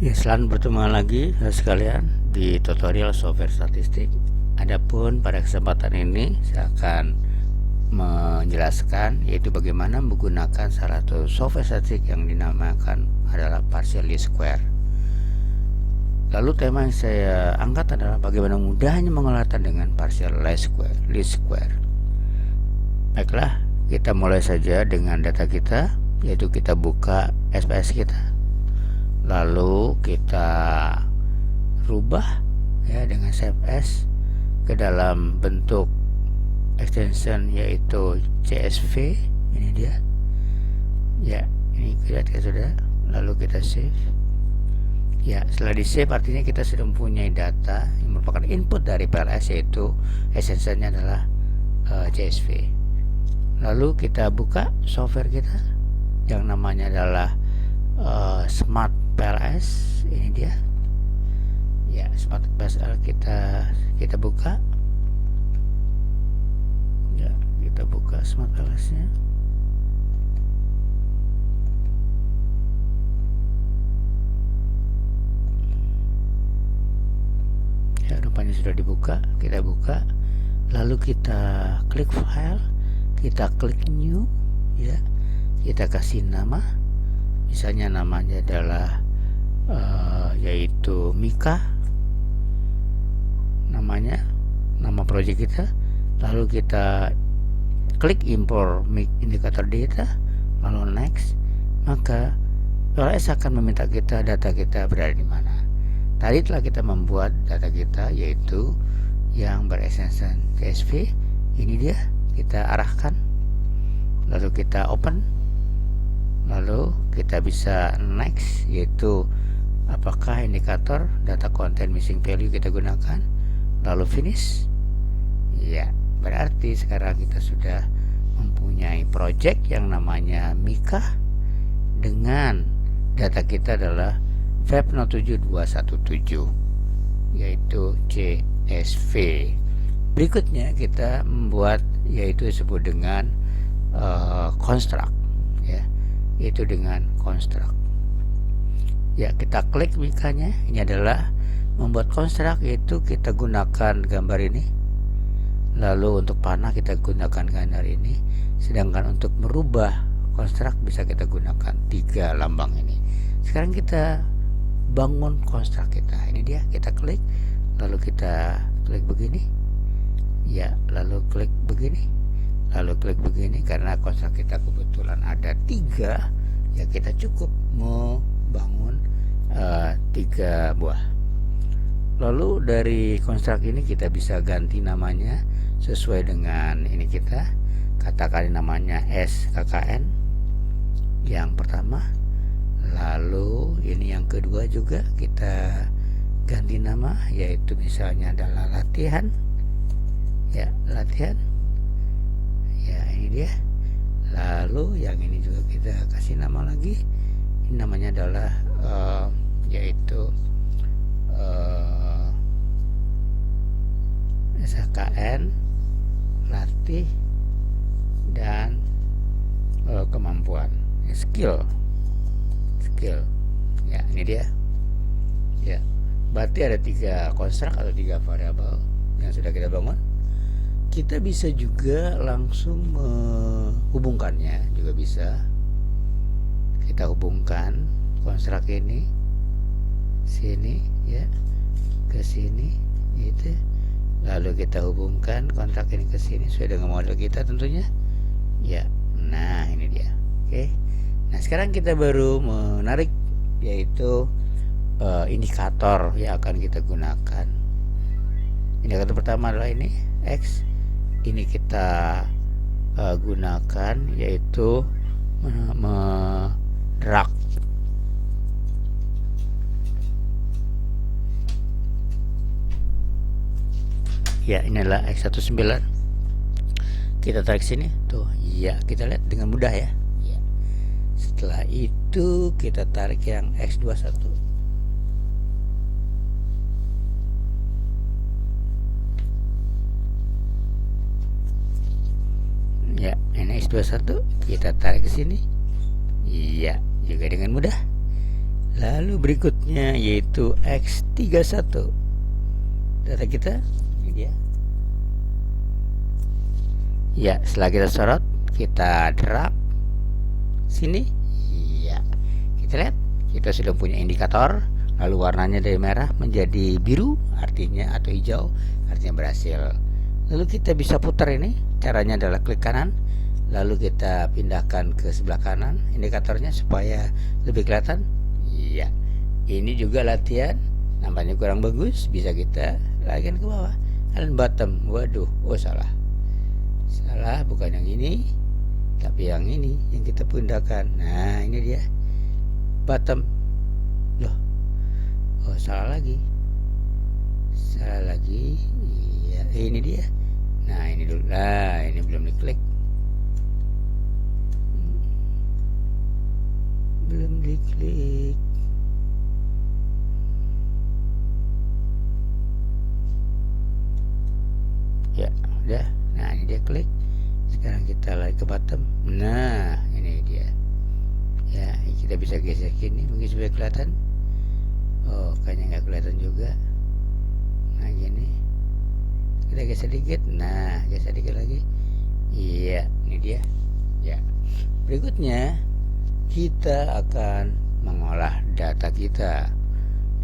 Ya, selamat bertemu lagi sekalian di tutorial software statistik. Adapun pada kesempatan ini saya akan menjelaskan yaitu bagaimana menggunakan salah satu software statistik yang dinamakan adalah partial least square. Lalu tema yang saya angkat adalah bagaimana mudahnya mengelolatan dengan partial least square. Baiklah, kita mulai saja dengan data kita, yaitu kita buka SPS kita. Lalu kita rubah ya dengan save as ke dalam bentuk extension yaitu CSV. Ini dia ya, ini kita sudah. Lalu kita save ya. Setelah di save artinya kita sudah mempunyai data yang merupakan input dari PLS, yaitu extensionnya adalah CSV. Lalu kita buka software kita yang namanya adalah Smart PLS. Ini dia ya, Smart PLS. Kita buka ya, kita buka Smart PLS nya. Ya, rupanya sudah dibuka. Kita buka, lalu kita klik file, kita klik new ya, kita kasih nama. Misalnya namanya adalah yaitu Mika, namanya, nama project kita. Lalu kita klik import indikator data, lalu next. Maka PLS akan meminta kita data kita berada di mana. Tadi telah kita membuat data kita, yaitu yang berextension CSV. Ini dia, kita arahkan, lalu kita open, lalu kita bisa next, yaitu apakah indikator data content missing value kita gunakan, lalu finish ya. Berarti sekarang kita sudah mempunyai project yang namanya Mika dengan data kita adalah FEP07217 yaitu CSV. Berikutnya kita membuat yaitu disebut dengan construct ya, yaitu dengan construct ya. Kita klik Mikanya. Ini adalah membuat construct, yaitu kita gunakan gambar ini. Lalu untuk panah kita gunakan gambar ini. Sedangkan untuk merubah construct bisa kita gunakan 3 lambang ini. Sekarang kita bangun construct kita. Ini dia, kita klik, lalu kita klik begini ya, lalu klik begini, lalu klik begini. Karena construct kita kebetulan ada 3 ya, kita cukup membangun 3 buah. Lalu dari construct ini kita bisa ganti namanya sesuai dengan ini kita. Katakan namanya SKKN yang pertama. Lalu ini yang kedua juga kita ganti nama, yaitu misalnya adalah latihan ya, latihan ya, ini dia. Lalu yang ini juga kita kasih nama lagi. Ini namanya adalah yaitu SKN latih dan kemampuan skill ya. Ini dia ya. Berarti ada 3 konstruk atau 3 variabel yang sudah kita bangun. Kita bisa juga langsung menghubungkannya, juga bisa kita hubungkan konstruk ini sini ya ke sini gitu. Lalu kita hubungkan kontrak ini ke sini sesuai dengan model kita tentunya ya. Nah, ini dia. Oke. Nah, sekarang kita baru menarik yaitu indikator yang akan kita gunakan. Indikator pertama adalah ini X. Ini kita gunakan yaitu drag ya. Inilah X19. Kita tarik sini tuh ya, kita lihat dengan mudah ya. Setelah itu kita tarik yang X21. Ya, ini X21 kita tarik ke sini. Iya, juga dengan mudah. Lalu berikutnya yaitu X31. Data kita ini dia. Ya, setelah kita sorot, kita drag sini. Ya, kita lihat kita sudah punya indikator. Lalu warnanya dari merah menjadi biru, artinya atau hijau, artinya berhasil. Lalu kita bisa putar ini. Caranya adalah klik kanan, lalu kita pindahkan ke sebelah kanan indikatornya supaya lebih kelihatan. Iya, ini juga latihan. Nampaknya kurang bagus, bisa kita latihan ke bawah. Dan bottom, waduh, oh salah, bukan yang ini, tapi yang ini yang kita pindahkan. Nah, ini dia bottom. Loh, oh salah lagi. Iya, ini dia. Nah, ini dulu. Nah, ini belum diklik. Ya, udah. Nah, ini dia klik. Sekarang kita lari ke bottom. Nah, ini dia. Ya, kita bisa geser gini mungkin supaya kelihatan. Oh, kayaknya nggak kelihatan juga. Nah, gini. Kita geser dikit. Nah, geser dikit lagi. Iya, ini dia. Ya. Berikutnya kita akan mengolah data kita,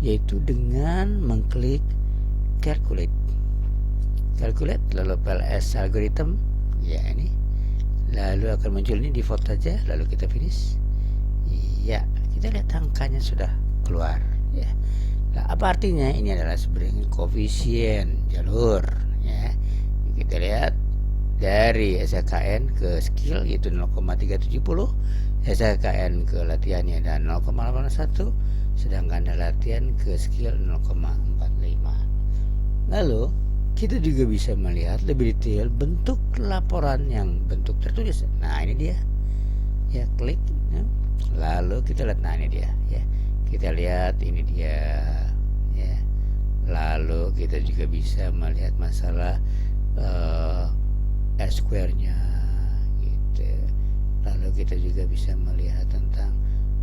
yaitu dengan mengklik calculate lalu PLS algorithm. Ya, ini lalu akan muncul ini default saja, lalu kita finish. Iya, kita lihat angkanya sudah keluar ya. Nah, apa artinya? Ini adalah sebenarnya koefisien jalur ya. Kita lihat dari SKN ke skill yaitu 0,370, SKN ke latihannya dan 0,81, sedangkan latihan ke skill 0,45. Lalu kita juga bisa melihat lebih detail bentuk laporan yang bentuk tertulis. Nah, ini dia. Ya, klik ya. Lalu kita lihat, nah ini dia ya. Kita lihat ini dia ya. Lalu kita juga bisa melihat masalah S-square-nya gitu. Lalu kita juga bisa melihat tentang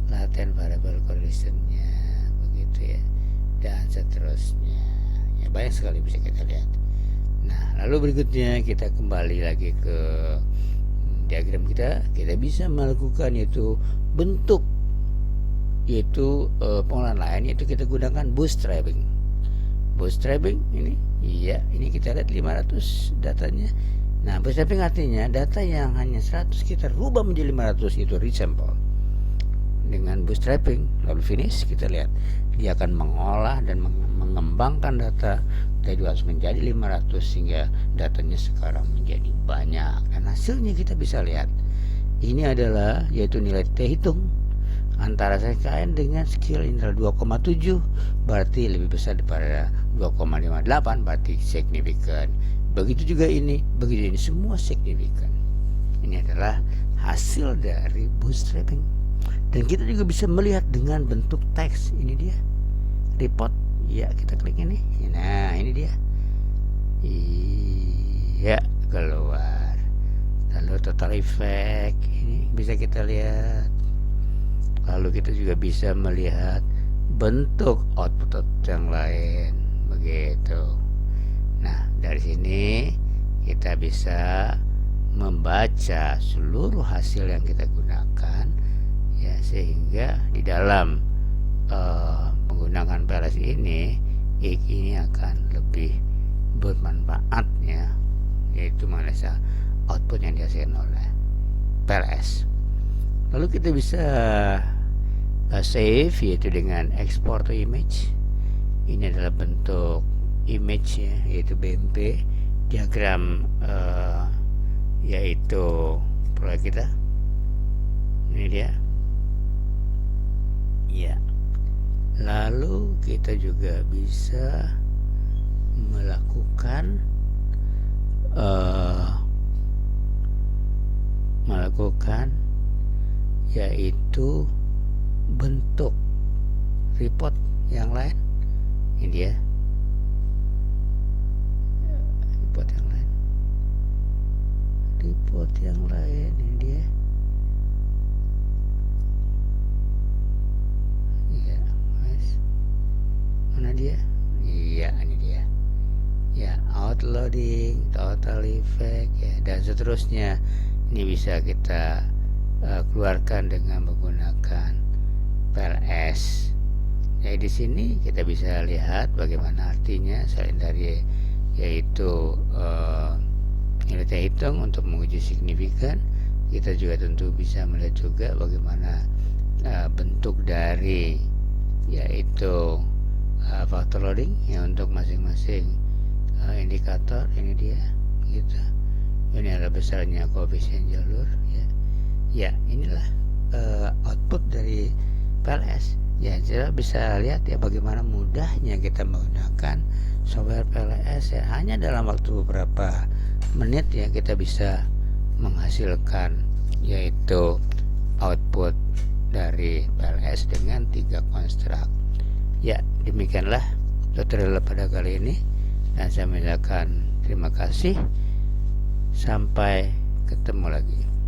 latent variable correlation-nya begitu ya. Dan seterusnya. Ya, banyak sekali bisa kita lihat. Nah, lalu berikutnya kita kembali lagi ke diagram kita. Kita bisa melakukan yaitu bentuk yaitu pengolahan lain, yaitu kita gunakan bootstrapping. Bootstrapping ini, iya, ini kita lihat 500 datanya. Nah, bootstrapping artinya data yang hanya 100 kita rubah menjadi 500, itu resample. Dengan bootstrapping lalu finish, kita lihat dia akan mengolah dan mengembangkan data dari 200 menjadi 500 sehingga datanya sekarang menjadi banyak, dan hasilnya kita bisa lihat. Ini adalah yaitu nilai T hitung antara SKN dengan skill adalah 2,7, berarti lebih besar daripada 2,58, berarti signifikan. Begitu juga ini, begitu ini, semua signifikan. Ini adalah hasil dari bootstrapping. Dan kita juga bisa melihat dengan bentuk teks. Ini dia report. Ya, kita klik ini. Nah, ini dia. Iya, keluar. Lalu total effect ini bisa kita lihat. Lalu kita juga bisa melihat bentuk output yang lain begitu. Nah, dari sini kita bisa membaca seluruh hasil yang kita gunakan ya, sehingga di dalam menggunakan PLS ini akan lebih bermanfaat ya, yaitu menganalisa output yang dihasilkan oleh PLS. Lalu kita bisa save yaitu dengan export to image. Ini adalah bentuk image ya, yaitu BMP diagram yaitu proyek kita. Ini dia ya. Lalu kita juga bisa melakukan yaitu bentuk report yang lain. Ini dia report yang lain, ini dia ya. causal effect ya, dan seterusnya. Ini bisa kita keluarkan dengan menggunakan PLS. Jadi di sini kita bisa lihat bagaimana artinya selain dari yaitu yang kita hitung untuk menguji signifikan. Kita juga tentu bisa melihat juga bagaimana bentuk dari yaitu faktor loading ya untuk masing-masing indikator. Ini dia gitu. Ini adalah besarnya koefisien jalur ya. Ya, inilah output dari PLS. Ya, kita bisa lihat ya bagaimana mudahnya kita menggunakan software PLS ya. Hanya dalam waktu beberapa menit ya kita bisa menghasilkan yaitu output dari PLS dengan 3 konstruk. Ya, demikianlah tutorial pada kali ini, dan saya mengucapkan terima kasih. Sampai ketemu lagi.